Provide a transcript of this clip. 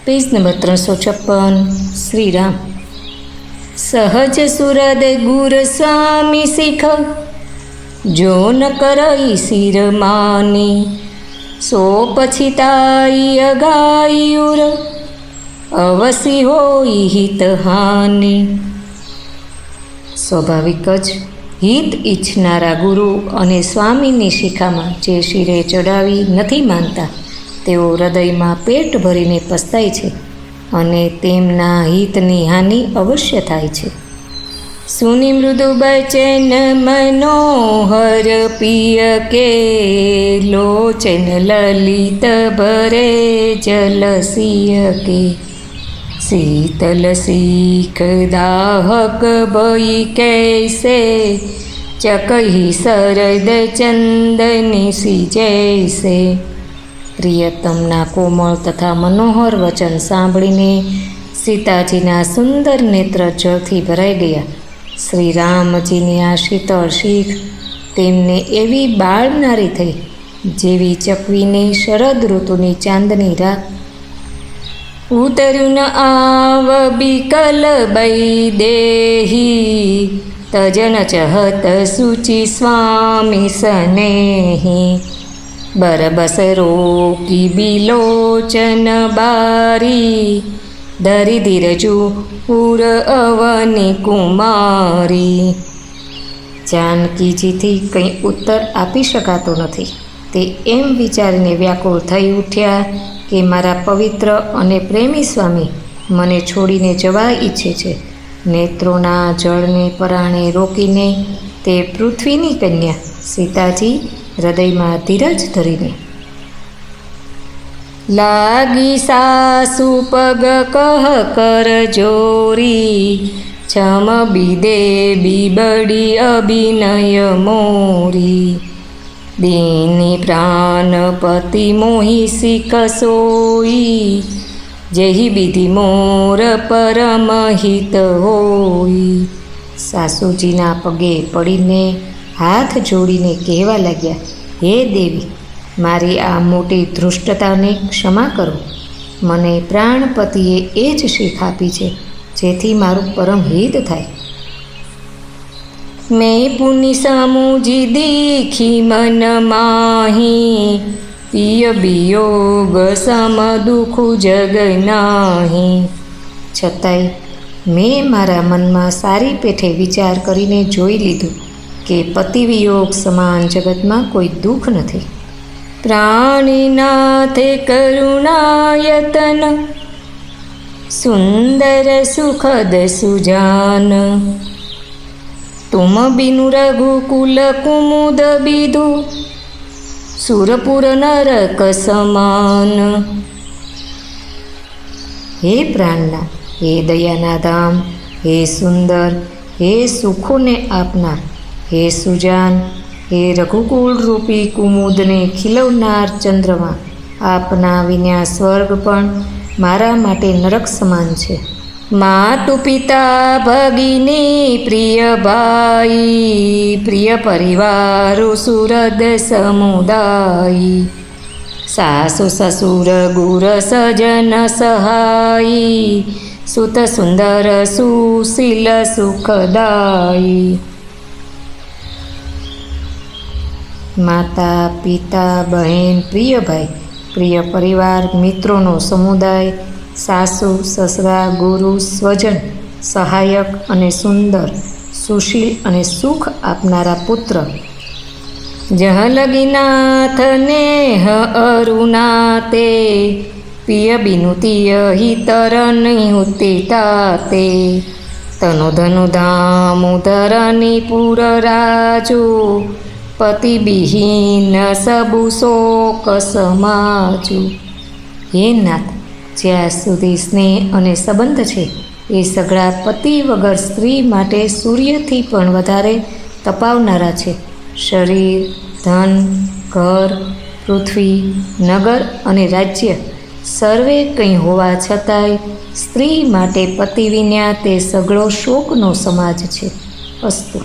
Page number 356 Shri Ram સહજ સુરદ ગુર સ્વામી શીખ જો ન કરઈ શિર માની સો પછીતાઈ અગાયુર અવસી હોય હિત હાનિ। સ્વાભાવિક જ હિત ઈચ્છનારા ગુરુ અને સ્વામીની શિખામાં જે શિરે ચડાવી નથી માનતા તેઓ હૃદયમાં પેટ ભરીને પસ્તાય છે અને તેમના હિતની હાનિ અવશ્ય થાય છે। સુની મૃદુ બચન મનોહર પિય કે લોચન લલિત ભરે જલસિય કે શીતલ શીખ દાહક ભઈ કૈસે ચકહી શરદ ચંદની સી જૈસે। પ્રિયતમના કોમળ તથા મનોહર વચન સાંભળીને સીતાજીના સુંદર નેત્ર જળથી ભરાઈ ગયા। શ્રી રામજીની આ શીતળ શીખ તેમને એવી બાળનારી થઈ જેવી ચકવીની શરદ ઋતુની ચાંદની રાત। ઉતર્યું ન આવ બિકલ બઈ દેહી તજન ચહત સુચિ સ્વામી સનેહી। બરબસ રોકી બિલોચન બારી ધરી ધીરજુ પુર અવની કુમારી। જાનકીજીથી કંઈ ઉત્તર આપી શકાતો નથી। તે એમ વિચારીને વ્યાકુળ થઈ ઉઠ્યા કે મારા પવિત્ર અને પ્રેમી સ્વામી મને છોડીને જવા ઈચ્છે છે। નેત્રોના જળને પરાણે રોકીને તે પૃથ્વીની કન્યા સીતાજી હૃદયમાં ધીરજ ધરીને લાગી સાસુ પગ કહ કર જોરી છમ બીદે બીબડી અભિનય મોરી। દીની પ્રાણપતિ મોહી શીખ સોઈ જેહી બીધી મોર પરમ હિત હોઈ। સાસુજીના પગે પડીને હાથ જોડીને કહેવા લાગ્યા, હે દેવી, મારી આ મોટી ધૃષ્ટતાને ક્ષમા કરો। મને પ્રાણપતિએ એ જ શીખ આપી છે જેથી મારું પરમ હિત થાય। મેં પુનિ સમુજી દીખી મન માહી પિય વિયોગ સમ દુઃખુ જગ નાહી। છતાંય મેં મારા મનમાં સારી પેઠે વિચાર કરીને જોઈ લીધું કે પતિવિયોગ સમાન જગતમાં કોઈ દુઃખ નથી। પ્રાણીનાથે કરુણાયતન સુંદર સુખદ સુજાન। તુમ બિનુ રઘુકુલ કુમુદ બીધુ સુરપુર નરક સમાન। હે પ્રાણના, હે દયાના ધામ, હે સુંદર, હે સુખોને આપનાર, હે સુજાન, હે રઘુકુળ રૂપી કુમુદને ખીલવનાર ચંદ્રમા, આપના વિના સ્વર્ગ પણ મારા માટે નરક સમાન છે। માતુ પિતા ભગિની પ્રિય ભાઈ પ્રિય પરિવારો સુરદ સમુદાય। સાસુ સસુર ગુર સજન સહાઈ સુત સુંદર સુશીલ સુખદાયી। માતા પિતા બહેન પ્રિય ભાઈ પ્રિય પરિવાર મિત્રોનો સમુદાય સાસુ સસરા ગુરુ સ્વજન સહાયક અને સુંદર સુશીલ અને સુખ આપનારા પુત્ર। જહ લગીનાથ નેહ અરુણાતે પિય બિનુતિય હિતર નિહુતિ તાતે। તનુ ધનુ ધામુ ધરની પુર રાજુ પતિ બિહીન સબુ શોક સમાજુ। હે નાથ, જ્યાં સુધી સ્નેહ અને સંબંધ છે એ સઘળા પતિ વગર સ્ત્રી માટે સૂર્યથી પણ વધારે તપાવનારા છે। શરીર ધન ઘર પૃથ્વી નગર અને રાજ્ય સર્વે કંઈ હોવા છતાંય સ્ત્રી માટે પતિ વિના તે સઘળો શોકનો સમાજ છે। અસ્તુ।